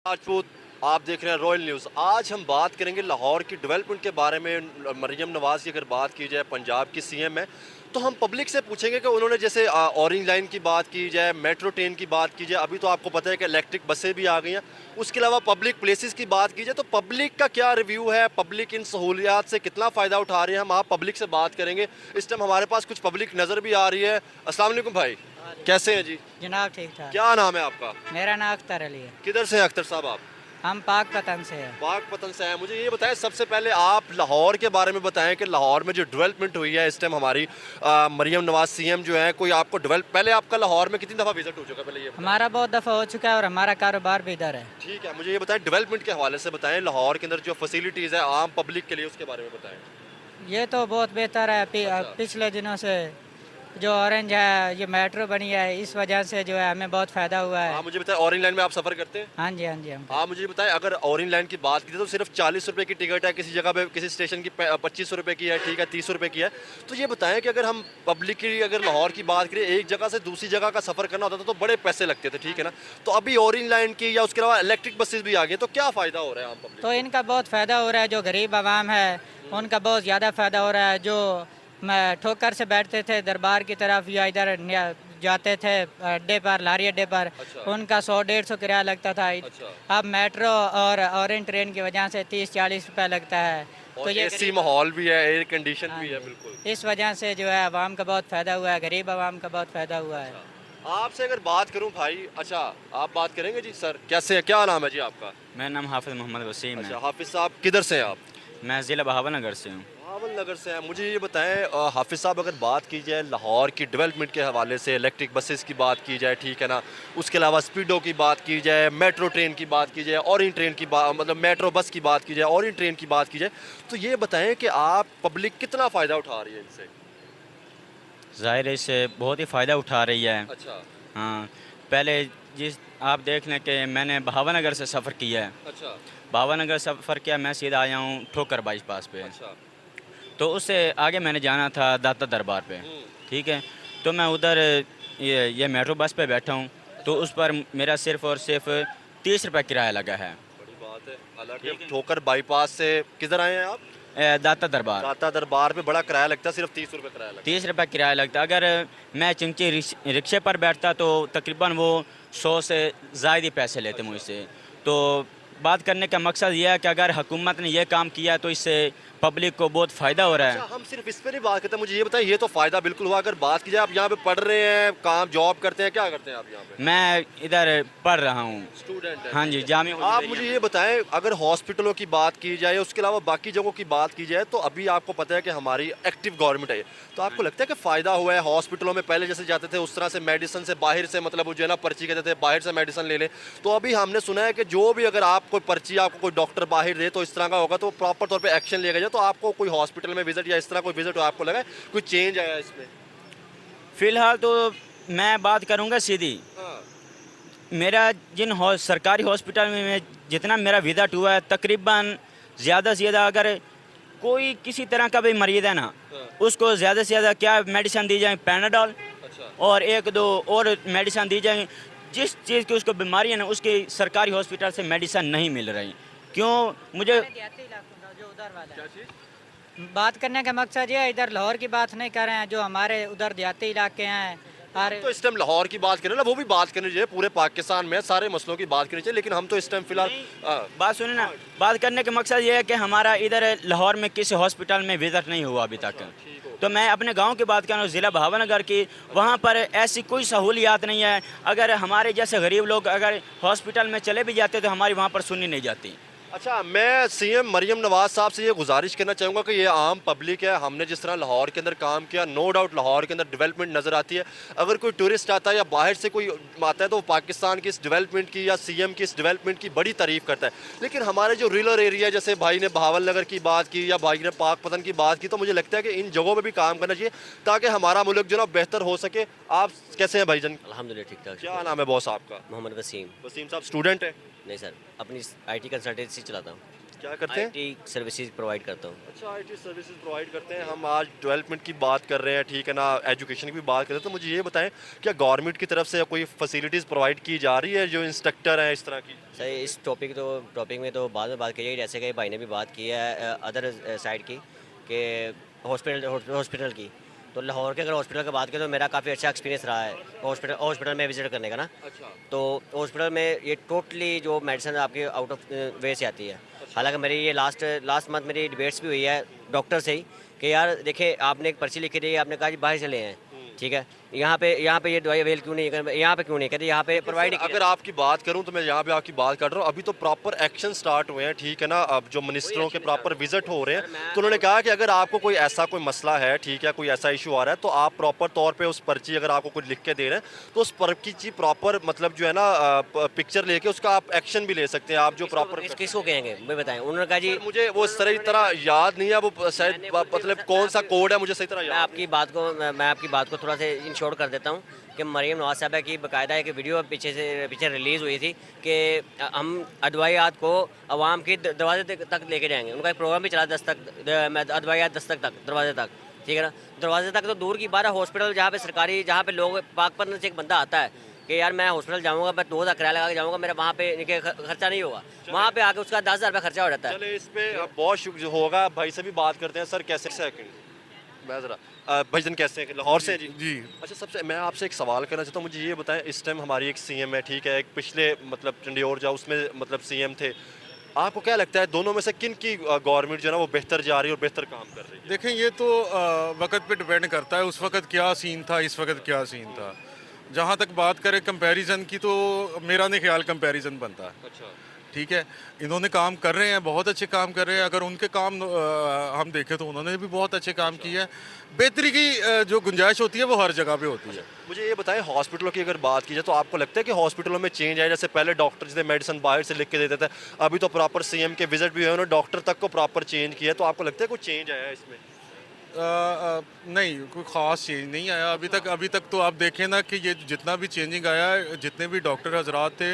राजपूत। आप देख रहे हैं रॉयल न्यूज़। आज हम बात करेंगे लाहौर की डेवलपमेंट के बारे में। मरियम नवाज़ की अगर बात की जाए, पंजाब की सीएम है, तो हम पब्लिक से पूछेंगे कि उन्होंने जैसे ऑरेंज लाइन की बात की जाए, मेट्रो ट्रेन की बात की जाए, अभी तो आपको पता है कि इलेक्ट्रिक बसें भी आ गई हैं। उसके अलावा पब्लिक प्लेसेस की बात की जाए तो पब्लिक का क्या रिव्यू है, पब्लिक इन सहूलियात से कितना फ़ायदा उठा रही है, हम आप पब्लिक से बात करेंगे। इस टाइम हमारे पास कुछ पब्लिक नज़र भी आ रही है। अस्सलाम वालेकुम भाई, कैसे हैं जी? जनाब ठीक ठाक। क्या नाम है आपका? मेरा नाम अख्तर अली है। किधर से हैं अख्तर साहब आप? हम पाकपतन से हैं। पाकपतन से हैं। मुझे ये बताएं, सबसे पहले आप लाहौर के बारे में बताएं कि लाहौर में जो डेवलपमेंट हुई है इस टाइम हमारी मरियम नवाज सीएम जो है, कोई आपको डेवलप, पहले आपका लाहौर में कितनी दफ़ा विजिट हो चुका है? पहले ये बताएं। हमारा बहुत दफ़ा हो चुका है और हमारा कारोबार भी इधर है। ठीक है, मुझे ये बताएं डेवलपमेंट के हवाले से बताएं, लाहौर के अंदर जो फैसिलिटीज़ है आम पब्लिक के लिए, उसके बारे में बताएं। ये तो बहुत बेहतर है। अच्छा। पिछले दिनों से जो ऑरेंज है, ये मेट्रो बनी है, इस वजह से जो है हमें बहुत फ़ायदा हुआ है। हाँ, मुझे बताएं, ऑरेंज लाइन में आप सफ़र करते हैं? हाँ जी, हाँ जी, हम हाँ, मुझे बताएं, अगर ऑरेंज लाइन की बात की जाए तो सिर्फ 40 रुपए की टिकट है, किसी जगह पे किसी स्टेशन की 25 रुपए की है, ठीक है, 30 रुपए की है। तो ये बताएं कि अगर हम पब्लिक की अगर लाहौर की बात करें, एक जगह से दूसरी जगह का सफ़र करना होता था तो बड़े पैसे लगते थे, ठीक है ना? तो अभी ऑरेंज लाइन की या उसके अलावा इलेक्ट्रिक बसेज भी आ गई, तो क्या फ़ायदा हो रहा है आम पब्लिक? तो इनका बहुत फ़ायदा हो रहा है। जो गरीब आवाम है उनका बहुत ज़्यादा फ़ायदा हो रहा है। जो ठोकर से बैठते थे दरबार की तरफ या इधर जाते थे अड्डे पर, लारी अड्डे पर, अच्छा। उनका 100-150 किराया लगता था। अच्छा। अब मेट्रो और ऑरेंज ट्रेन की वजह से 30-40 रुपये लगता है। और तो ये एसी माहौल भी है, एयर कंडीशन हाँ भी है, जी। बिल्कुल। इस वजह से जो है आवाम का बहुत फ़ायदा हुआ है, गरीब आवाम का बहुत फ़ायदा हुआ है। आपसे अगर बात करूं भाई, अच्छा आप बात करेंगे जी? सर कैसे, क्या नाम है जी आपका? मेरा नाम हाफ़िज़ मोहम्मद वसीम अच्छा है। हाफिज साहब, किधर से हैं आप? मैं ज़िला बहावलनगर से हूँ। भावल नगर से हैं। मुझे ये बताएं, हाफिज साहब, अगर बात की जाए लाहौर की डेवलपमेंट के हवाले से, इलेक्ट्रिक बसेस की बात की जाए, ठीक है ना, उसके अलावा स्पीडो की बात की जाए, मेट्रो ट्रेन की बात की जाए, ऑरेंज ट्रेन की बात, मतलब मेट्रो बस की बात की जाए, ऑरेंज ट्रेन की बात की जाए, तो ये बताएं कि आप पब्लिक कितना फ़ायदा उठा रही है इनसे? ज़ाहिर है इससे बहुत ही फ़ायदा उठा रही है। अच्छा। हाँ, पहले जिस आप देख लें कि मैंने बहावलनगर से सफ़र किया है। अच्छा। बहावलनगर सफ़र किया, मैं सीधा आया हूँ ठोकर बाईपास पे। अच्छा। तो उससे आगे मैंने जाना था दाता दरबार पे, हम्म। ठीक है। तो मैं उधर ये मेट्रो बस पे बैठा हूँ, तो उस पर मेरा सिर्फ़ और सिर्फ 30 रुपये किराया लगा है। बड़ी बात है। हालांकि ठोकर बाईपास से किधर आए हैं आप? दाता दरबार दाता दरबार पे बड़ा किराया लगता है, सिर्फ 30 रुपए किराया लगता 30 रुपये किराया लगता। अगर मैं चिंची रिक्शे पर बैठता तो तकरीबन वो 100 से ज़ायद ही पैसे लेते मुझसे। तो बात करने का मकसद यह है कि अगर हुकूमत ने यह काम किया तो इससे पब्लिक को बहुत फ़ायदा हो रहा है। है। अच्छा, हम सिर्फ इस पे नहीं बात करते, मुझे ये बताइए, ये तो फ़ायदा बिल्कुल हुआ। अगर बात की जाए, आप यहाँ पे पढ़ रहे हैं, काम जॉब करते हैं, क्या करते हैं आप यहाँ पे? मैं इधर पढ़ रहा हूँ। स्टूडेंट है। हाँ ठीक जी, है। जामिया आप उज़ैरिया मुझे में। ये बताएं, अगर हॉस्पिटलों की बात की जाए, उसके अलावा बाकी जगहों की बात की जाए, तो अभी आपको पता है कि हमारी एक्टिव गवर्नमेंट है, तो आपको लगता है कि फ़ायदा हुआ है? हॉस्पिटलों में पहले जैसे जाते थे उस तरह से मेडिसिन से बाहर से, मतलब वो जो है ना पर्ची कहते थे, बाहर से मेडिसिन ले लें, तो अभी हमने सुना है कि जो भी अगर आप कोई पर्ची आपको कोई डॉक्टर बाहर दे तो इस तरह का होगा, तो प्रॉपर तौर पे एक्शन लिया जाए। तो आपको कोई हॉस्पिटल में विजिट या इस तरह कोई विजिट हो, आपको लगा है कोई चेंज आया इसमें? फ़िलहाल तो मैं बात करूँगा सीधी। हाँ। मेरा सरकारी हॉस्पिटल में जितना मेरा विज़िट हुआ है, तकरीबन ज़्यादा से ज़्यादा अगर कोई किसी तरह का भी मरीज़ है ना, हाँ। उसको ज़्यादा से ज़्यादा क्या मेडिसिन दी जाए, पैनाडोल, अच्छा। और 1-2 और मेडिसिन दी जाए। जिस चीज़ की उसको बीमारी है ना, उसकी सरकारी हॉस्पिटल से मेडिसिन नहीं मिल रही। क्यों? मुझे जो उधर वाला क्या है। चीज़? बात करने का मकसद ये है, इधर लाहौर की बात नहीं कर रहे हैं, जो हमारे उधर देहाती इलाके हैं और तो इस टाइम लाहौर की बात करें ना, वो भी बात करनी चाहिए, पूरे पाकिस्तान में सारे मसलों की बात करनी चाहिए, लेकिन हम तो इस टाइम फिलहाल बात सुनिए ना, बात करने का मकसद ये है कि हमारा इधर लाहौर में किसी हॉस्पिटल में विज़िट नहीं हुआ अभी तक। तो मैं अपने गांव की बात कर रहा हूँ, ज़िला बहावलनगर की। वहाँ पर ऐसी कोई सहूलियात नहीं है। अगर हमारे जैसे गरीब लोग अगर हॉस्पिटल में चले भी जाते तो हमारी वहाँ पर सुननी नहीं जाती। अच्छा, मैं सीएम मरियम नवाज साहब से ये गुजारिश करना चाहूँगा कि ये आम पब्लिक है, हमने जिस तरह लाहौर के अंदर काम किया, नो डाउट लाहौर के अंदर डेवलपमेंट नज़र आती है। अगर कोई टूरिस्ट आता है या बाहर से कोई आता है तो वो पाकिस्तान की इस डेवलपमेंट की या सीएम की इस डेवलपमेंट की बड़ी तारीफ़ करता है। लेकिन हमारे जो रूरल एरिया, जैसे भाई ने बहावल नगर की बात की या भाई ने पाकपतन की बात की, तो मुझे लगता है कि इन जगहों पर भी काम करना चाहिए ताकि हमारा मुल्क जो ना बेहतर हो सके। आप कैसे हैं भाईजान? अल्हम्दुलिल्लाह ठीक ठाक। क्या नाम है बॉस आपका? मोहम्मद वसीम। वसीम साहब, स्टूडेंट है? नहीं सर, अपनी आईटी कंसल्टेंसी चलाता हूँ। क्या करते हैं? आईटी सर्विसेज प्रोवाइड करता हूँ। अच्छा, आईटी सर्विसेज प्रोवाइड करते हैं। हम आज डेवलपमेंट की बात कर रहे हैं, ठीक है ना, एजुकेशन की भी बात कर रहे हैं, तो मुझे ये बताएं क्या गवर्नमेंट की तरफ से कोई फैसिलिटीज़ प्रोवाइड की जा रही है जो इंस्ट्रक्टर हैं इस तरह की? सर इस टॉपिक में तो बाद में बात करिए, जैसे कि भाई ने भी बात की है अदर साइड की कि हॉस्पिटल की। तो लाहौर के अगर हॉस्पिटल की बात करें तो मेरा काफ़ी अच्छा एक्सपीरियंस रहा है हॉस्पिटल में विजिट करने का ना। अच्छा। तो हॉस्पिटल में ये टोटली जो मेडिसिन आपकी आउट ऑफ वे से आती है। हालांकि मेरी ये लास्ट मंथ मेरी डिबेट्स भी हुई है डॉक्टर से ही कि यार देखिए आपने एक पर्ची लिखी दी, आपने कहा जी बाहर चले हैं, ठीक है, यहाँ पे ये दवाई अवेल क्यों नहीं है, यहाँ पे क्यों नहीं कहते, यहाँ पे प्रोवाइड। अगर आपकी बात करूं तो मैं यहाँ पे आपकी बात कर रहा हूँ, अभी तो प्रॉपर एक्शन स्टार्ट हुए हैं, ठीक है ना, अब जो मिनिस्टरों के प्रॉपर विजिट हो रहे हैं, तो उन्होंने कहा कि अगर आपको कोई ऐसा कोई मसला है, ठीक है, कोई ऐसा इशू आ रहा है, तो आप प्रॉपर तौर पे उस पर्ची अगर आपको कुछ लिख के दे रहे हैं तो उस पर्ची की प्रॉपर मतलब जो है ना पिक्चर लेके उसका आप एक्शन भी ले सकते हैं, आप जो प्रॉपर। किसको कहेंगे मैं बताएं, उन्होंने कहा जी मुझे वो सही तरह याद नहीं है, वो शायद मतलब कौन सा कोड है मुझे सही तरह मैं याद आपकी बात को थोड़ा सा इन शॉर्ट कर देता हूँ कि मरीम नवाज साहबा की बाकायदा एक वीडियो पीछे रिलीज़ हुई थी कि हम अदवायात को आवाम के दरवाजे तक लेके जाएंगे। उनका एक प्रोग्राम भी चला अदवायात दस्तक तक, दरवाजे तक, ठीक है ना। दरवाजे तक तो दूर की बात है, हॉस्पिटल जहाँ पे सरकारी, जहाँ पे लोग पाकपन से एक बंदा आता है कि यार मैं हॉस्पिटल जाऊँगा, मैं 2000 किराया लगा के जाऊँगा, मेरा वहाँ पे इनके खर्चा नहीं होगा, वहाँ पे आके उसका 10,000 रुपये खर्चा हो जाता है। चले इस पे बहुत शुक्र होगा, भाई से भी बात करते हैं। सर कैसे, सेकंड मैं ज़रा भाईजान कैसे हैं, लाहौर से हैं जी? जी अच्छा, सबसे मैं आपसे एक सवाल करना चाहता हूँ, मुझे ये बताएं इस टाइम हमारी एक सीएम है, ठीक है, एक पिछले मतलब चंडीगढ़ जा उसमें मतलब सीएम थे, आपको क्या लगता है दोनों में से किन की गवर्नमेंट जो है ना वो बेहतर जा रही है और बेहतर काम कर रही है? देखें, ये तो वक्त पे डिपेंड करता है, उस वक्त क्या सीन था, इस वक्त क्या सीन था। जहाँ तक बात करें कंपैरिजन की तो मेरा नहीं ख्याल कंपैरिजन बनता है। अच्छा, ठीक है, इन्होंने काम कर रहे हैं, बहुत अच्छे काम कर रहे हैं। अगर उनके काम हम देखें तो उन्होंने भी बहुत अच्छे काम किए हैं। बेहतरी की जो गुंजाइश होती है वो हर जगह पे होती है। मुझे ये बताएं हॉस्पिटलों की अगर बात की जाए तो आपको लगता है कि हॉस्पिटलों में चेंज आया? जैसे पहले डॉक्टर थे मेडिसिन बाहर से लिख के देते थे, अभी तो प्रॉपर सीएम के विजिट भी हुए, उन्होंने डॉक्टर तक को प्रॉपर चेंज किया, तो आपको लगता है कोई चेंज आया है इसमें? नहीं, कोई ख़ास चेंज नहीं आया अभी तक तो आप देखें ना कि ये जितना भी चेंजिंग आया है, जितने भी डॉक्टर हजरात थे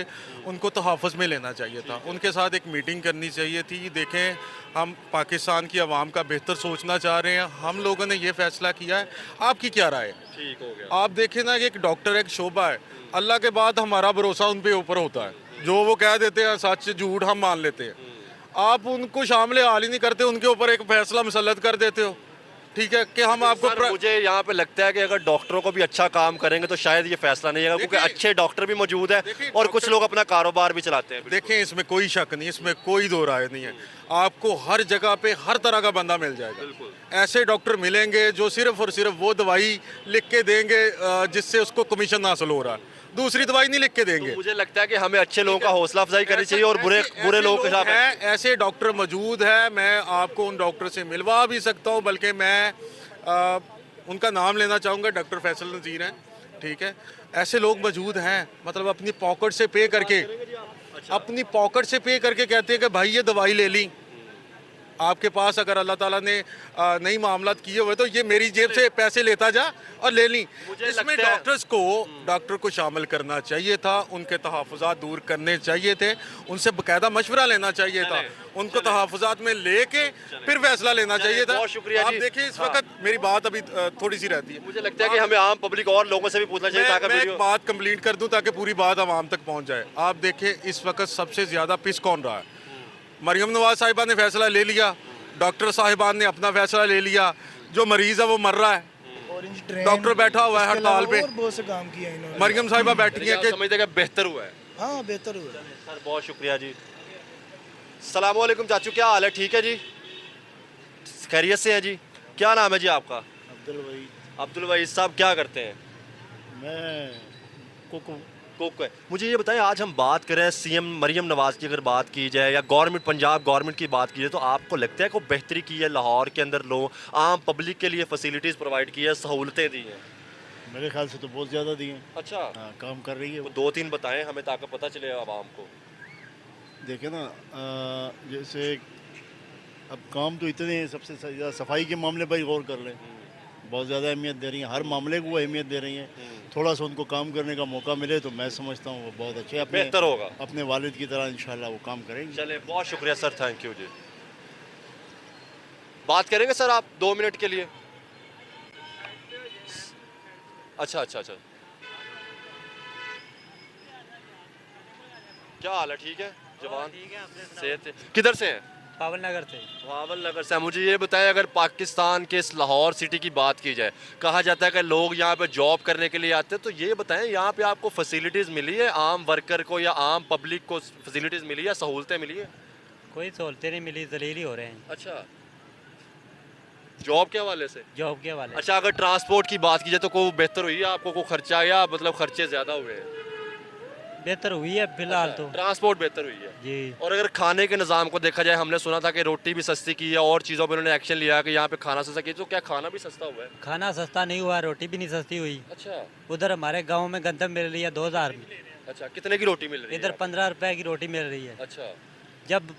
उनको तहफ़्फ़ुज़ में लेना चाहिए था, उनके साथ एक मीटिंग करनी चाहिए थी। देखें, हम पाकिस्तान की आवाम का बेहतर सोचना चाह रहे हैं, हम लोगों ने ये फ़ैसला किया है, आपकी क्या राय है? ठीक हो गया। आप देखें ना कि एक डॉक्टर एक शोभा है, अल्लाह के बाद हमारा भरोसा उन पे ऊपर होता है, जो वो कह देते हैं सच झूठ हम मान लेते हैं। आप उनको शामिल हाल ही नहीं करते, उनके ऊपर एक फैसला मुसल्लत कर देते हो, ठीक है, कि हम आपको मुझे यहाँ पे लगता है कि अगर डॉक्टरों को भी अच्छा काम करेंगे तो शायद ये फैसला नहीं आएगा, क्योंकि अच्छे डॉक्टर भी मौजूद है और कुछ लोग अपना कारोबार भी चलाते हैं। देखें, इसमें कोई शक नहीं, इसमें कोई दो राय नहीं है, आपको हर जगह पे हर तरह का बंदा मिल जाएगा। ऐसे डॉक्टर मिलेंगे जो सिर्फ और सिर्फ वो दवाई लिख के देंगे जिससे उसको कमीशन हासिल हो रहा है, दूसरी दवाई नहीं लिख के देंगे। तो मुझे लगता है कि हमें अच्छे लोगों का हौसला अफजाई करनी चाहिए और बुरे लोगों के साथ ऐसे डॉक्टर मौजूद है, मैं आपको उन डॉक्टर से मिलवा भी सकता हूँ, बल्कि मैं उनका नाम लेना चाहूँगा, डॉक्टर फैसल नज़ीर हैं, ठीक है। ऐसे लोग मौजूद हैं, मतलब अपनी पॉकेट से पे करके कहते हैं कि भाई ये दवाई ले ली। आपके पास अगर अल्लाह ताला ने नई मामलात किए हुए तो ये मेरी जेब से पैसे लेता जा और ले ली। इसमें डॉक्टर को शामिल करना चाहिए था, उनके तहफ़्फ़ुज़ात दूर करने चाहिए थे, उनसे बाकायदा मशवरा लेना चाहिए था, उनको तहफ़्फ़ुज़ात में लेके फिर फैसला लेना चाहिए था। बहुत शुक्रिया आप जी। देखिए, इस वक्त मेरी बात अभी थोड़ी सी रहती है। मुझे लगता है कि हमें आम पब्लिक और लोगों से भी पूछना चाहिए ताकि मैं वीडियो एक बात कंप्लीट कर दूं ताकि पूरी बात आवाम तक पहुंच जाए। आप देखिए, इस वक्त सबसे ज़्यादा पिस कौन रहा है? मरियम नवाज साहिबा ने फैसला ले लिया, डॉक्टर साहिबान ने अपना फैसला ले लिया, जो मरीज़ है वो मर रहा है, डॉक्टर बैठा हुआ है हड़ताल पे, बहुत से काम किया इन्होंने। मरियम साहिबा बैठी है कि समझते हैं कि बेहतर हुआ है। हाँ, बेहतर हुआ। सर बहुत शुक्रिया जी। सलाम वालेकुम चाचू, क्या हाल है? ठीक है जी, खैरियत से हैं जी? क्या नाम है जी आपका? अब्दुल वहीद साहब क्या करते हैं? मैं कुक है। मुझे ये बताएं, आज हम बात करें सीएम मरियम नवाज की अगर बात की जाए या गवर्नमेंट पंजाब गवर्नमेंट की बात की जाए, तो आपको लगता है कोई बेहतरी की है लाहौर के अंदर, लोग आम पब्लिक के लिए फैसिलिटीज़ प्रोवाइड की है, सहूलतें दी हैं? मेरे ख्याल से तो बहुत ज़्यादा दिए हैं। अच्छा, हाँ, काम कर रही है वो वो। 2-3 बताएं हमें ताकि पता चले आवाम को। देखे ना, जैसे अब काम तो इतने हैं, सबसे ज़्यादा सफाई के मामले पर गौर कर लें, बहुत ज़्यादा अहमियत दे रही हैं, हर मामले को वो अहमियत दे रही हैं। थोड़ा सा उनको काम करने का मौका मिले तो मैं समझता हूँ वो बहुत अच्छे अपने बेहतर होगा। अपने वालिद की तरह इंशाल्लाह वो काम करेंगे। चले, बहुत शुक्रिया सर, थैंक यू जी। बात करेंगे सर आप 2 मिनट के लिए? अच्छा अच्छा अच्छा, क्या हाल है? ठीक है जवान, सेहत है? किधर से हैं? पावन नगर से। भावल नगर से। मुझे ये बताएं, अगर पाकिस्तान के इस लाहौर सिटी की बात की जाए, कहा जाता है कि लोग यहाँ पे जॉब करने के लिए आते हैं, तो ये बताएं यहाँ पे आपको फैसिलिटीज़ मिली है आम वर्कर को या आम पब्लिक को? फैसिलिटीज़ मिली है, सहूलतें मिली है? कोई सहूलतें नहीं मिली, जलील ही हो रहे हैं अच्छा, जॉब के हवाले से? जॉब के वाले। अच्छा, अगर ट्रांसपोर्ट की बात की जाए तो कोई बेहतर हुई है आपको? कोई खर्चा या मतलब खर्चे ज़्यादा हुए हैं? बेहतर हुई है फिलहाल तो ट्रांसपोर्ट बेहतर हुई है जी। और अगर खाने के निज़ाम को देखा जाए, हमने सुना था कि रोटी भी सस्ती की है और चीज़ों पर उन्होंने एक्शन लिया है कि यहाँ पे खाना सस्ता किया, तो क्या खाना भी सस्ता हुआ है? खाना सस्ता नहीं हुआ, रोटी भी नहीं सस्ती हुई। अच्छा उधर हमारे गांव में गंदम मिल रही है 2000 में, अच्छा, कितने की रोटी मिल रही है? इधर 15 रुपए की रोटी मिल रही है। अच्छा जब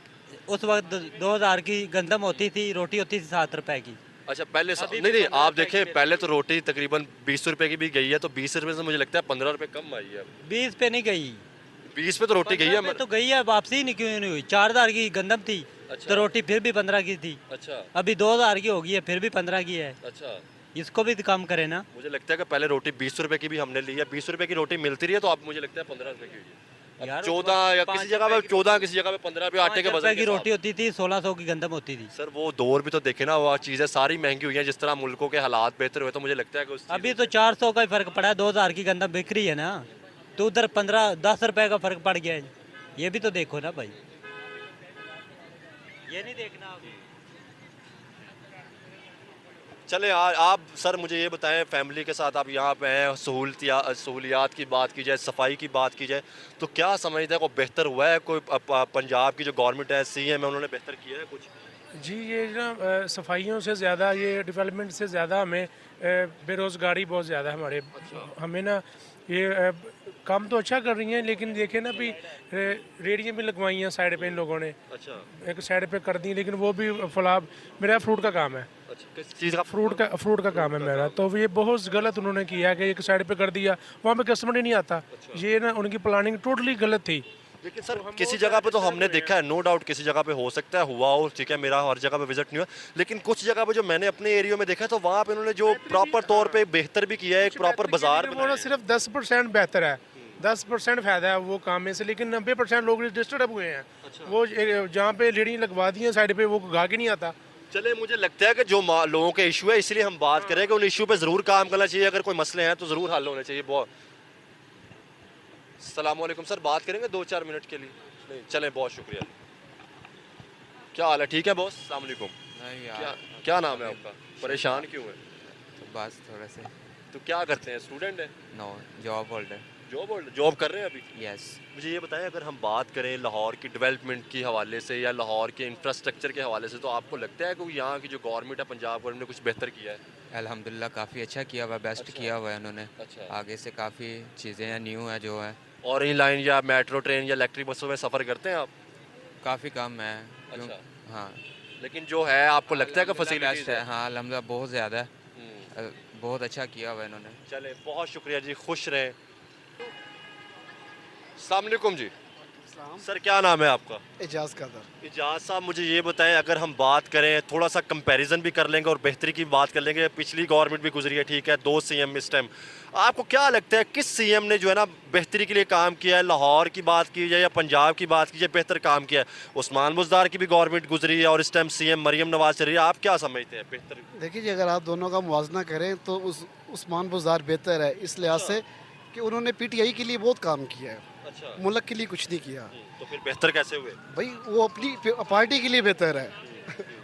उस वक्त 2000 की गंदम होती थी, रोटी होती थी 7 रुपए की। अच्छा, पहले नहीं नहीं, आप देखें पहले तो रोटी तकरीबन 20 रुपए की भी गई है, तो 20 रुपए से मुझे लगता है 15 रुपए कम आई है। 20 पे नहीं गई, 20 पे तो रोटी गई है। 15 पे तो गई है, वापसी ही नहीं क्यों नहीं हुई। 4000 की गंदम थी अच्छा। तो रोटी फिर भी 15 की थी। अच्छा अभी 2000 की हो गई है, फिर भी 15 की है। अच्छा, इसको भी कम करे ना। मुझे लगता है कि पहले रोटी 20 रुपए की भी हमने ली है, 20 रुपए की रोटी मिलती रही है, तो आप मुझे लगता है 15 रुपए की हुई है। यार, 14 या 5 किसी जगह पे 14, किसी जगह पे 15 रुपए आटे के 5 वजन रुपए के की साथ। रोटी होती थी, 1600 की गंदम होती थी। सर वो दौर भी तो देखे ना, वो चीज़ें सारी महंगी हुई हैं। जिस तरह मुल्कों के हालात बेहतर हुए, तो मुझे लगता है कि अभी तो 400 का ही फर्क पड़ा है, 2000 की गंदम बिक रही है ना, तो उधर 15-10 रुपए का फर्क पड़ गया है। ये भी तो देखो ना भाई, ये नहीं देखना अभी। चले आप सर मुझे ये बताएं, फैमिली के साथ आप यहाँ पे हैं, सहूलियात की बात की जाए, सफाई की बात की जाए, तो क्या समझते हैं, कोई बेहतर हुआ है? कोई पंजाब की जो गवर्नमेंट है, सीएम है, उन्होंने बेहतर किया है कुछ? जी, ये ना सफाइयों से ज़्यादा, ये डेवलपमेंट से ज़्यादा हमें बेरोज़गारी बहुत ज़्यादा हमारे, हमें ना ये काम तो अच्छा कर रही हैं, लेकिन देखें ना भी रेहड़ियाँ भी लगवाई हैं साइड पे इन लोगों ने। अच्छा एक साइड पे कर दी, लेकिन वो भी फलाब, मेरा फ्रूट का काम है। अच्छा, किस चीज़ का? फ्रूट का काम है मेरा, तो ये बहुत गलत उन्होंने किया कि एक साइड पे कर दिया, वहाँ पे कस्टमर ही नहीं आता। ये ना उनकी प्लानिंग टोटली गलत थी। लेकिन सर किसी जगह पे तो हमने देखा है, नो डाउट किसी जगह पे हो सकता है हुआ हो, ठीक है, मेरा हर जगह पे विजिट नहीं हुआ, लेकिन कुछ जगह पे जो मैंने अपने एरिया में देखा है, तो वहाँ पे उन्होंने जो प्रॉपर तौर पे बेहतर भी किया है, एक प्रॉपर बाजार वो ना सिर्फ 10% बेहतर है, 10% फायदा है वो काम में से, लेकिन 90% लोग डिस्टर्ब हुए हैं। वो जहाँ पे लेडी लगवा दी है साइड पे, वो गाहक ही नहीं आता। चले, मुझे लगता है कि जो लोगों के इशू है, इसलिए हम बात करें कि उन इशू पे ज़रूर काम करना चाहिए। अगर कोई मसले हैं तो ज़रूर हल होने चाहिए। बहुत अस्सलामुअलैकुम सर, बात करेंगे 2-4 मिनट के लिए? नहीं, चलें, बहुत शुक्रिया। क्या हाल है? ठीक है बॉस, अस्सलाम वालेकुम। क्या क्या नाम है आपका? परेशान क्यों है? बस थोड़े से। तो क्या करते हैं? स्टूडेंट हैं? No, job holder. जॉब कर रहे हैं अभी? यस। मुझे ये बताएं, अगर हम बात करें लाहौर की डेवलपमेंट के हवाले से या लाहौर के इंफ्रास्ट्रक्चर के हवाले से, तो आपको लगता है कि यहाँ की जो गवर्नमेंट है, पंजाब गवर्नमेंट ने कुछ बेहतर किया है? अल्हम्दुलिल्लाह काफ़ी अच्छा किया हुआ है, बेस्ट अच्छा। किया हुआ है उन्होंने। अच्छा। आगे से काफ़ी चीज़ें हैं, न्यू है जो है। ऑरेंज लाइन या मेट्रो ट्रेन या इलेक्ट्रिक बसों में सफ़र करते हैं आप? काफ़ी कम है। अच्छा। हाँ, लेकिन जो है आपको लगता है कि अल्हम्दुलिल्लाह फैसिलिटीज़ बेस्ट है। हाँ, अल्हम्दुलिल्लाह बहुत ज़्यादा है। बहुत अच्छा किया हुआ है इन्होंने। चले, बहुत शुक्रिया जी, खुश रहें। अस्सलाम वालेकुम जी। सर क्या नाम है आपका? एजाज कादर। इजाज़ साहब, मुझे ये बताएं, अगर हम बात करें, थोड़ा सा कंपैरिजन भी कर लेंगे और बेहतरी की बात कर लेंगे। पिछली गवर्नमेंट भी गुजरी है, ठीक है, 2 सीएम इस टाइम, आपको क्या लगता है किस सीएम ने जो है ना बेहतरी के लिए काम किया है? लाहौर की बात की जाए या पंजाब की बात की जाए, बेहतर काम किया है? उस्मान बुज़दार की भी गवर्नमेंट गुजरी है और इस टाइम सीएम मरियम नवाज चल रही है, आप क्या समझते हैं बेहतर? देखिए जी, अगर आप दोनों का मुवाजना करें तो उस्मान बुज़दार बेहतर है, इस लिहाज से कि उन्होंने पीटीआई के लिए बहुत काम किया है, अच्छा, मुल्क के लिए कुछ नहीं किया। तो फिर बेहतर कैसे हुए? भाई वो अपनी पार्टी के लिए बेहतर है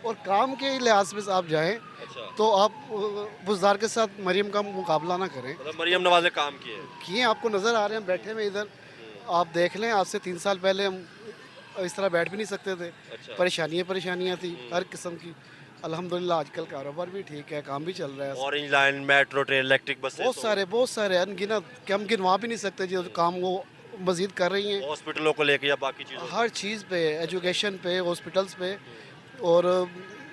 और काम के लिहाज से आप जाएं अच्छा, तो आप बुज़दार के साथ मरियम का मुकाबला ना करें। मतलब मरियम नवाज ने काम किए आपको नज़र आ रहे हैं बैठे में इधर, आप देख लें, आज से 3 साल पहले हम इस तरह बैठ भी नहीं सकते थे। अच्छा। परेशानियाँ थी हर किस्म की। अल्हम्दुलिल्लाह आजकल कारोबार भी ठीक है, काम भी चल रहा है। Orange line, metro train, electric bus, बहुत सारे अनगिनत कि हम गिनवा भी नहीं सकते जो काम वो मज़ीद कर रही हैं, हॉस्पिटलों को लेके या बाकी चीज़ों, हर चीज़ पे, एजुकेशन पे, हॉस्पिटल्स पे, और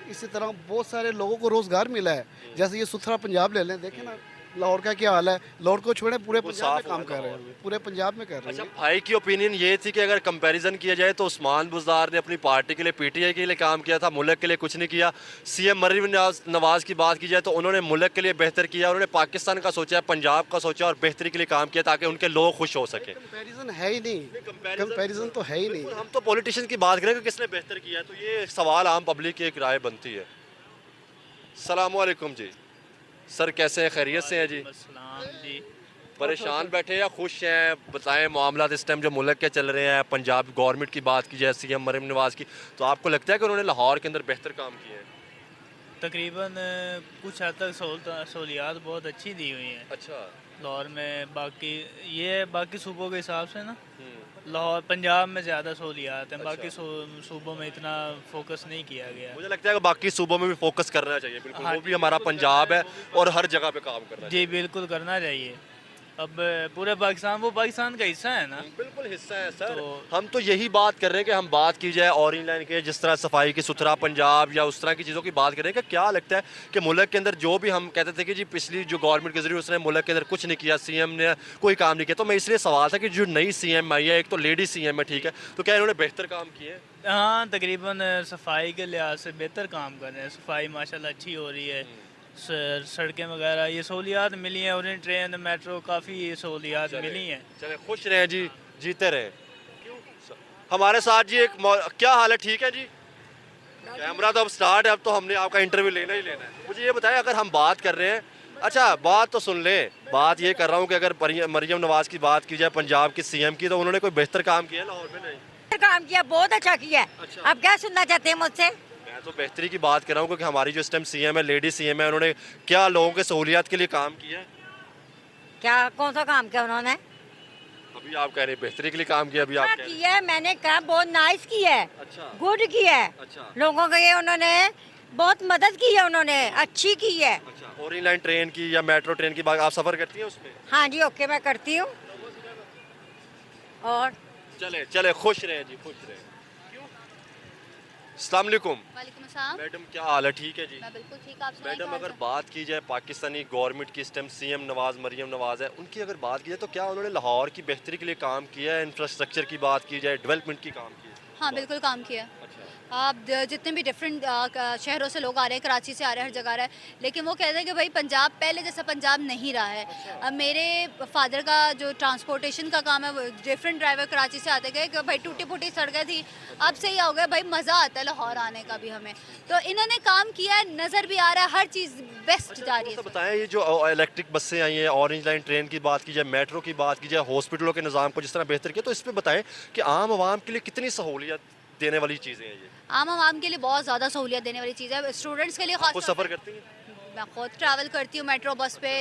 इसी तरह बहुत सारे लोगों को रोज़गार मिला है। जैसे ये सुथरा पंजाब ले लें, देखें ना लाहौर का क्या हाल है, लाहौर को छोड़े पूरे वो पंजाब में साफ काम हो कर रहे हैं, पूरे पंजाब में कर रहे अच्छा हैं। भाई की ओपिनियन ये थी कि अगर कंपैरिजन किया जाए तो उस्मान बुज़दार ने अपनी पार्टी के लिए पीटीआई के लिए काम किया था, मुल्क के लिए कुछ नहीं किया। सीएम मरीम नवाज की बात की जाए तो उन्होंने मुल्क के लिए बेहतर किया, उन्होंने पाकिस्तान का सोचा, पंजाब का सोचा और बेहतरी के लिए काम किया ताकि उनके लोग खुश हो सके। कंपैरिजन है ही नहीं, कंपैरिजन तो है ही नहीं। हम तो पॉलिटिशियन की बात करें कि किसने बेहतर किया है, तो ये सवाल आम पब्लिक की एक राय बनती है। सलाम वालेकुम जी सर, कैसे हैं, खैरियत से हैं जी? जी परेशान बैठे या खुश हैं? बताएं मामला इस टाइम जो मुल्क के चल रहे हैं, पंजाब गवर्नमेंट की बात की जाए, सीएम मरीम नवाज की, तो आपको लगता है कि उन्होंने लाहौर के अंदर बेहतर काम किया है? तकरीबन कुछ हद तक सहूलियात बहुत अच्छी दी हुई हैं अच्छा। लाहौर में। बाकी ये बाकी सूबों के हिसाब से ना लाहौर पंजाब में ज़्यादा सहूलियात हैं, बाकी सूबों में इतना फोकस नहीं किया गया। मुझे लगता है कि बाकी सूबों में भी फोकस करना चाहिए, बिल्कुल हाँ वो भी हमारा पंजाब है और हर जगह पे काम करना जी बिल्कुल करना चाहिए। अब पूरे पाकिस्तान, वो पाकिस्तान का हिस्सा है ना, बिल्कुल हिस्सा है सर। तो हम तो यही बात कर रहे हैं कि हम बात की जाए ऑरेंज लाइन के, जिस तरह सफाई की, सुथरा पंजाब या उस तरह की चीज़ों की बात करें कि क्या लगता है कि मुल्क के अंदर जो भी हम कहते थे कि जी पिछली जो गवर्नमेंट गुजरी उसने मुल्क के अंदर कुछ नहीं किया, सीएम ने कोई काम नहीं किया, तो मैं इसलिए सवाल था कि जो नई सीएम आई है, एक तो लेडी सीएम है, ठीक है, तो क्या इन्होंने बेहतर काम किए हैं? हाँ तकरीबन सफाई के लिहाज से बेहतर काम कर रहे हैं। सफाई माशाल्लाह अच्छी हो रही है, सड़कें वगैरह ये सहूलियात मिली हैं, और ट्रेन मेट्रो काफ़ी सहूलियात मिली हैं। चले खुश रहें जी, जीते रहें। हमारे साथ जी एक क्या हाल है, ठीक है जी? कैमरा तो अब स्टार्ट है, अब तो हमने आपका इंटरव्यू लेना ही लेना है। मुझे ये बताएं, अगर हम बात कर रहे हैं, अच्छा बात तो सुन ले, बात ये कर रहा हूँ कि अगर मरीम नवाज की बात की जाए, पंजाब की सीएम की, तो उन्होंने कोई बेहतर काम किया लाहौर में? नहीं काम किया, बहुत अच्छा किया है। अच्छा। अब क्या सुनना चाहते हैं मुझसे? मैं तो बेहतरी की बात कर रहा हूँ क्योंकि हमारी जो इस टाइम सीएम है, लेडी सीएम है, उन्होंने क्या लोगों के सहूलियात के लिए काम किया है? क्या कौन सा काम किया उन्होंने? अभी आप कह रहे हैं बेहतरी के लिए काम किया, अभी आप कह रहे हैं। किया है, मैंने कहा बहुत नाइस किया है, अच्छा गुड किया है, अच्छा लोगों के लिए उन्होंने बहुत मदद की है, उन्होंने अच्छी की है। अच्छा। ऑरेंज लाइन ट्रेन की या मेट्रो ट्रेन की बात आप सफ़र करती हैं उसमें? हाँ जी ओके मैं करती हूँ। और चले चले खुश रहे जी, खुश रहे। अस्सलाम वालेकुम। वालेकुम अस्सलाम। मैडम क्या हाल है, ठीक है जी? मैं बिल्कुल ठीक, आप सुनाइए। मैडम अगर बात की जाए पाकिस्तानी गवर्नमेंट की, इस टाइम सीएम नवाज मरीम नवाज है, उनकी अगर बात की जाए तो क्या उन्होंने लाहौर की बेहतरी के लिए काम किया है? इंफ्रास्ट्रक्चर की बात की जाए, डेवलपमेंट की काम की है? हाँ बिल्कुल काम किया। अच्छा। आप जितने भी डिफरेंट शहरों से लोग आ रहे हैं, कराची से आ रहे हैं, हर जगह आ रहे हैं, लेकिन वो कहते हैं कि भाई पंजाब पहले जैसा पंजाब नहीं रहा है। अब मेरे फादर का जो ट्रांसपोर्टेशन का काम है, डिफरेंट ड्राइवर कराची से आते गए कि भाई टूटी फूटी सड़कें थी, अब सही हो गया, भाई मज़ा आता है लाहौर आने का भी हमें। तो इन्होंने काम किया है, नज़र भी आ रहा है, हर चीज़ बेस्ट जा रही है। बताएं ये जो इलेक्ट्रिक बसें आई हैं, ऑरेंज लाइन ट्रेन की बात की जाए, मेट्रो की बात की जाए, हॉस्पिटलों के निज़ाम को जिस तरह बेहतर किया, तो इस पर बताएं कि आम आवाम के लिए कितनी सहूलियत देने वाली चीज़ें हैं ये? आम आवाम के लिए बहुत ज़्यादा सहूलियत देने वाली चीज़ है, स्टूडेंट्स के लिए खास। खुद सफ़र करती हैं? मैं खुद ट्रैवल करती हूँ मेट्रो बस पे,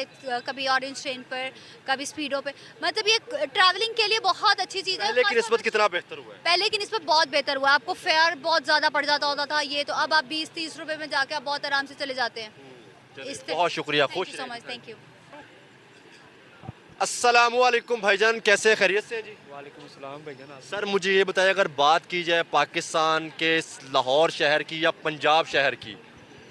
कभी ऑरेंज ट्रेन पर, कभी स्पीडो पे, मतलब ये ट्रैवलिंग के लिए बहुत अच्छी चीज़ है। पहले की निस्बत कितना बेहतर हुआ है? पहले की निस्बत बहुत बेहतर हुआ है। आपको फेयर बहुत ज़्यादा पड़ जाता होता था, ये तो अब आप 20-30 रुपए में जाके आप बहुत आराम से चले जाते हैं। बहुत शुक्रिया, खुश सो मच, थैंक यू। अस्सलाम वालेकुम भाईजान, कैसे खैरियत से हैं जी? वालेकुम अस्सलाम भाईजान। सर मुझे ये बताइए, अगर बात की जाए पाकिस्तान के लाहौर शहर की या पंजाब शहर की,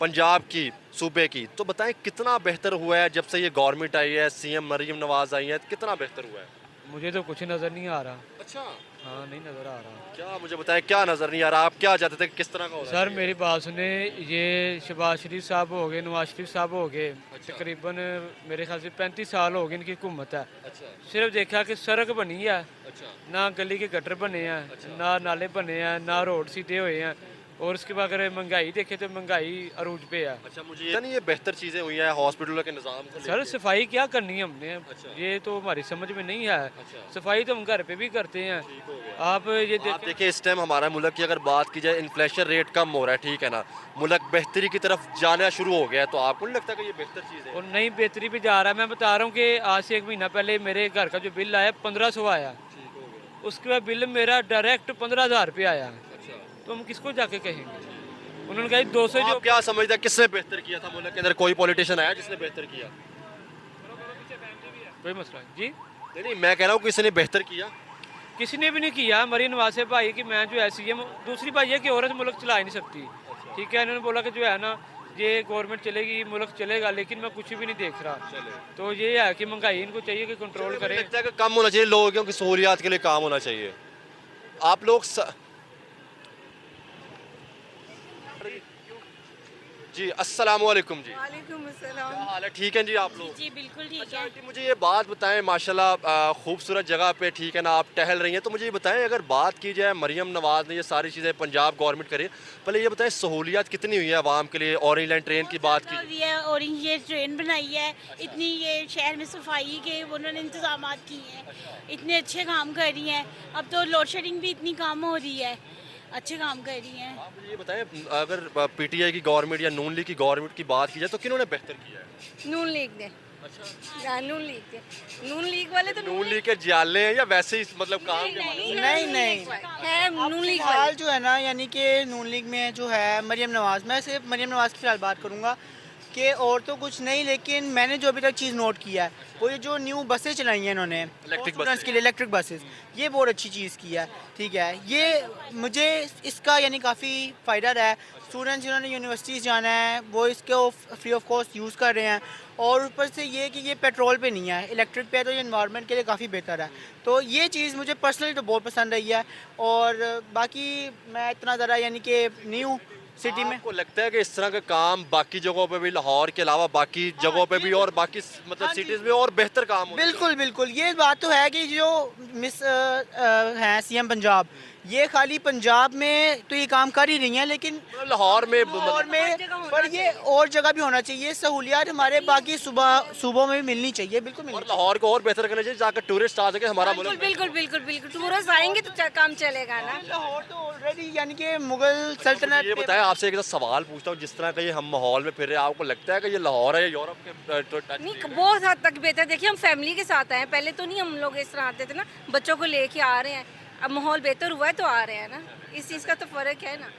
पंजाब की सूबे की, तो बताएं कितना बेहतर हुआ है जब से ये गवर्नमेंट आई है, सीएम मरीम नवाज आई है, कितना बेहतर हुआ है? मुझे तो कुछ नज़र नहीं आ रहा। अच्छा। हाँ नहीं नज़र आ रहा। क्या मुझे बताएं क्या नज़र नहीं आ रहा? आप क्या चाहते थे, किस तरह का हो रहा है? सर मेरी बात सुने, ये शहबाज शरीफ साहब हो गए, नवाज शरीफ साहब हो गए, तकरीबन मेरे ख्याल से 35 साल हो गए इनकी हुकूमत है। अच्छा। सिर्फ देखा कि सड़क बनी है, अच्छा। ना गली के गटर बने हैं, ना नाले बने हैं, ना रोड सीधे हुए हैं, और उसके बाद अगर महंगाई देखे तो महंगाई अरूज पे है। अच्छा, मुझे नहीं ये बेहतर चीज़ें हुई हैं हॉस्पिटलों के निज़ाम को सर सफाई क्या करनी है हमने? अच्छा। ये तो हमारी समझ में नहीं है। अच्छा। सफाई तो हम घर पे भी करते हैं। आप ये देखिए इस टाइम हमारा मुल्क की अगर बात की जाए, इन्फ्लेशन रेट कम हो रहा है, ठीक है ना, मुल्क बेहतरी की तरफ जाना शुरू हो गया है, तो आपको नहीं लगता कि ये बेहतर चीज़ है? और नई बेहतरी भी जा रहा है। मैं बता रहा हूँ कि आज से 1 महीना पहले मेरे घर का जो बिल आया 1500 आया, उसके बाद बिल मेरा डायरेक्ट 15,000 रुपये आया। तो हम किसको जाके कहेंगे? उन्होंने कहा 200 जो। क्या समझता है किसने बेहतर किया था मुल्क के अंदर? कोई पॉलिटिशियन आया जिसने बेहतर किया? कोई मसला जी नहीं, मैं कह रहा हूँ किसी ने बेहतर किया? किसी ने भी नहीं किया। मरीम नवाज भाई कि मैं जो है सीएम, दूसरी बात यह कि औरत मुल्क चला ही नहीं सकती, ठीक है। इन्होंने बोला कि जो है ना ये गवर्नमेंट चलेगी, मुल्क चलेगा, लेकिन मैं कुछ भी नहीं देख रहा। तो ये है कि महंगाई इनको चाहिए कि कंट्रोल करें। लगता है कि कम होना चाहिए, लोगों की सहूलियात के लिए काम होना चाहिए। आप लोग जी अस्सलाम वालेकुम जी। वालेकुम अस्सलाम। क्या हाल है? ठीक है जी आप लोग? जी बिल्कुल ठीक अच्छा है। जी, मुझे ये बात बताएं, माशाल्लाह खूबसूरत जगह पे ठीक है ना आप टहल रही हैं, तो मुझे ये बताएं अगर बात की जाए मरियम नवाज़ ने ये सारी चीज़ें पंजाब गवर्नमेंट करी, पहले ये बताएं सहूलियात कितनी हुई है आवाम के लिए? ऑरेंज लाइन ट्रेन की बात की हुई है, ऑरेंज ये ट्रेन बनाई है, इतनी ये शहर में सफाई के उन्होंने इंतजाम किए हैं, इतने अच्छे काम कर रही हैं। अब तो लोड शेडिंग भी इतनी कम हो रही है, अच्छे काम कर रही हैं। आप मुझे ये बताएं अगर पीटीआई की गवर्नमेंट या नून लीग की गवर्नमेंट की बात की जाए तो किन्होंने बेहतर किया है? नून लीग ने। अच्छा नून लीग के, नून लीग वाले तो नून लीग के जाले हैं या वैसे ही मतलब काम के नहीं है नून लीग हाल जो है ना, यानी कि नून लीग में जो है मरियम नवाज़, मैं सिर्फ मरियम नवाज़ की फिलहाल बात करूँगा कि और तो कुछ नहीं, लेकिन मैंने जो अभी तक चीज़ नोट किया है वो ये जो न्यू बसें चलाई हैं इन्होंने स्टूडेंट्स के लिए, इलेक्ट्रिक बसेस, ये बहुत अच्छी चीज़ की है। ठीक है, ये मुझे इसका यानी काफ़ी फ़ायदा रहा है। स्टूडेंट्स जिन्होंने यूनिवर्सिटीज़ जाना है वो इसको फ्री ऑफ कॉस्ट यूज़ कर रहे हैं, और ऊपर से ये कि ये पेट्रोल पे नहीं है, इलेक्ट्रिक पे है, तो ये इन्वायरमेंट के लिए काफ़ी बेहतर है। तो ये चीज़ मुझे पर्सनली तो बहुत पसंद रही है। और बाकी मैं इतना ज़रा यानी कि न्यू सिटी में, आपको लगता है कि इस तरह का काम बाकी जगहों पे भी, लाहौर के अलावा बाकी जगहों पे भी और बाकी मतलब सिटीज़ में और बेहतर काम हो? बिल्कुल बिल्कुल, ये बात तो है कि जो मिस हैं सीएम पंजाब, ये खाली पंजाब में तो ये काम कर ही रही हैं, लेकिन लाहौर में पर ये और जगह भी होना चाहिए। सहूलियात हमारे बाकी सूबों में भी मिलनी चाहिए, बिल्कुल मिलनी और लाहौर को और बेहतर करना चाहिए ताकि टूरिस्ट आ सके हमारा मुल्क। बिल्कुल बिल्कुल बिल्कुल, टूरिस्ट आएंगे तो काम चलेगा ना। लाहौर तो ऑलरेडी यानी कि मुगल सल्तनत। ये बताएं, आपसे एक सवाल पूछता हूँ, जिस तरह का ये हम माहौल में फिर रहे हैं, आपको लगता है कि ये लाहौर है या यूरोप के? नहीं, बहुत हद तक बेहतर। देखिए हम फैमिली के साथ आए, पहले तो नहीं हम लोग इस तरह आते थे ना, बच्चों को लेके आ रहे हैं, अब माहौल बेहतर हुआ है तो आ रहे हैं ना, इस चीज़ का तो फ़र्क है ना।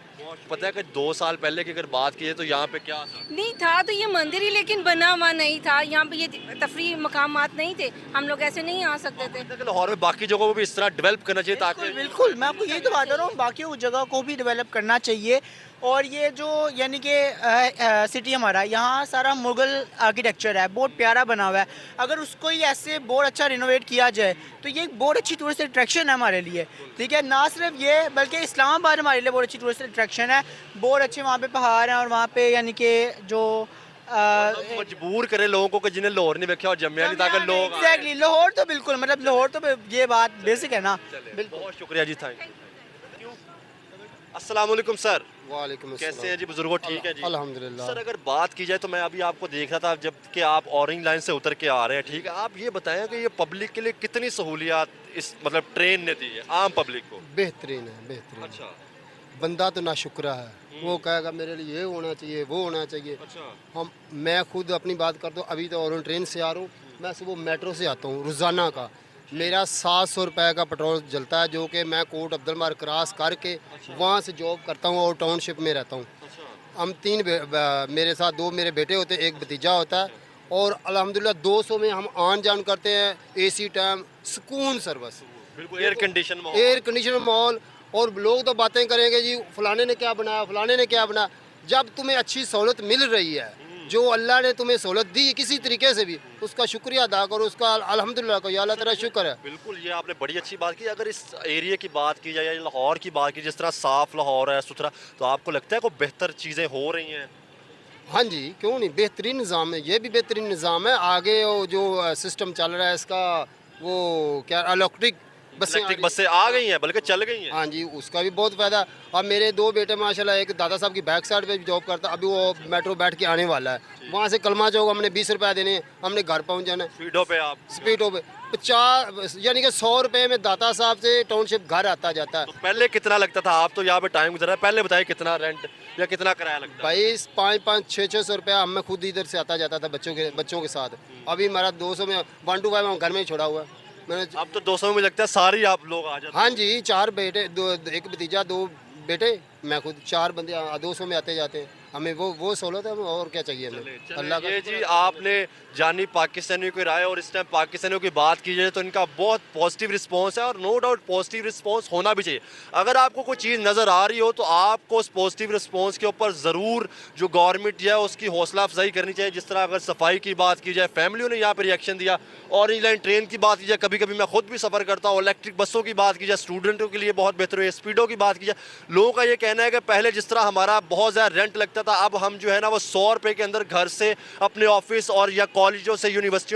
पता है कि 2 साल पहले की अगर बात की तो यहाँ पे क्या था? नहीं था तो ये मंदिर ही, लेकिन बना हुआ नहीं था, यहाँ पे ये तफरी मकामात नहीं थे, हम लोग ऐसे नहीं आ सकते थे। लाहौर में बाकी जगहों को भी इस तरह डेवलप करना चाहिए ताकि बिल्कुल, मैं आपको यही तो बात कर रहा हूँ, बाकी उस जगह को भी डेवलप करना चाहिए। और ये जो यानी कि सिटी हमारा यहाँ सारा मुगल आर्किटेक्चर है, बहुत प्यारा बना हुआ है, अगर उसको ही ऐसे बहुत अच्छा रिनोवेट किया जाए तो ये एक बहुत अच्छी टूरिस्ट अट्रैक्शन है हमारे लिए। ठीक है, ना सिर्फ ये बल्कि इस्लामाबाद हमारे लिए बहुत अच्छी टूरिस्ट अट्रैक्शन है, बहुत अच्छे वहाँ पे पहाड़ हैं, और वहाँ पे यानी कि जो मजबूर करे लोगों को कि जिन्हें लाहौर नहीं देखा और जम्मिया नहीं, ताकि लोग एग्जैक्टली लाहौर तो बिल्कुल, मतलब लाहौर तो ये बात बेसिक है ना। बहुत शुक्रिया जी, थैंक यू। अस्सलाम वालेकुम सर। वालेकुम अस्सलाम। कैसे हैं जी बुजुर्गों? ठीक है जी अल्हम्दुलिल्लाह। सर अगर बात की जाए तो मैं अभी आपको देख रहा था जब कि आप ऑरेंज लाइन से उतर के आ रहे हैं, ठीक है, आप ये बताएं कि ये पब्लिक के लिए कितनी सहूलियात इस मतलब ट्रेन ने दी है आम पब्लिक को? बेहतरीन है, बेहतरीन। अच्छा, बंदा तो नाशुक्रा है, वो कहेगा मेरे लिए ये होना चाहिए, वो होना चाहिए। अच्छा। मैं खुद अपनी बात करता हूँ, अभी तो ऑरेंज ट्रेन से आ रहा हूँ, मैं सुबह मेट्रो से आता हूँ रोज़ाना का, मेरा 700 रुपये का पेट्रोल जलता है, जो कि मैं कोट अब्दुलमार क्रॉस करके वहाँ से जॉब करता हूँ और टाउनशिप में रहता हूँ। हम 3 मेरे साथ 2 मेरे बेटे होते हैं, 1 भतीजा होता है, और अल्हम्दुलिल्लाह 200 में हम आन जान करते हैं, AC टाइम, सुकून सर्विस, बिल्कुल एयर कंडीशन माहौल। और लोग तो बातें करेंगे जी फलाने ने क्या बनाया, फलाने ने क्या बनाया। जब तुम्हें अच्छी सहूलत मिल रही है, जो अल्लाह ने तुम्हें सहूलत दी किसी तरीके से भी, उसका शुक्रिया अदा करो, उसका अल्हम्दुलिल्लाह को, या अल्लाह तेरा शुक्र है। बिल्कुल, ये आपने बड़ी अच्छी बात की। अगर इस एरिया की बात की जाए या लाहौर की बात की, जिस तरह साफ़ लाहौर है, सुथरा, तो आपको लगता है कोई बेहतर चीज़ें हो रही हैं? हाँ जी, क्यों नहीं, बेहतरीन निज़ाम है, ये भी बेहतरीन निज़ाम है। आगे वो जो सिस्टम चल रहा है इसका, वो क्या इलेक्ट्रिक बसें आ गई हैं, बल्कि चल गई हैं। हाँ जी, उसका भी बहुत फ़ायदा। अब मेरे 2 बेटे माशाल्लाह, एक दादा साहब की बैक साइड पे जॉब करता, अभी वो मेट्रो बैठ के आने वाला है, वहाँ से कलमा चौक हमने 20 रुपये देने, हमने घर पहुँच जाना है स्पीडों पे। आप स्पीडों पे 50 यानी कि 100 रुपये में दाता साहब से टाउनशिप घर आता जाता है। तो पहले कितना लगता था? आप तो यहाँ पे टाइम गुजरा है, पहले बताइए कितना रेंट या कितना किराया लगता है? भाई 500, 600 रुपया मैं खुद इधर से आता जाता था बच्चों के साथ। अभी हमारा 200 में 1 to 5 घर में ही छोड़ा हुआ है मैंने। अब तो 200 में मुझे लगता है सारी आप लोग आ जाते हैं। हाँ जी, 4 बेटे, 1 भतीजा, 2 बेटे, मैं खुद 4 बंदे 200 में आते जाते हैं। हमें वो सहूलत है, और क्या चाहिए हमें। अल्लाह का ये जी आपने जानी पाकिस्तानियों को राय, और इस टाइम पाकिस्तानियों की बात की जाए तो इनका बहुत पॉजिटिव रिस्पांस है, और नो डाउट पॉजिटिव रिस्पांस होना भी चाहिए। अगर आपको कोई चीज़ नज़र आ रही हो तो आपको उस पॉजिटिव रिस्पांस के ऊपर ज़रूर जो गवर्नमेंट है उसकी हौसला अफजाई करनी चाहिए। जिस तरह अगर सफाई की बात की जाए, फैमिलियों ने यहाँ पर रिएक्शन दिया। ऑरेंज लाइन ट्रेन की बात की जाए, कभी कभी मैं खुद भी सफ़र करता हूँ, इलेक्ट्रिक बसों की बात की जाए, स्टूडेंटों के लिए बहुत बेहतर हुई। स्पीडों की बात की जाए, लोगों का ये कहना है कि पहले जिस तरह हमारा बहुत ज़्यादा रेंट लगता था, अब हम जो है ना वो 100 रुपये के अंदर घर से अपने ऑफिस और या कॉलेजों से यूनिवर्सिटियों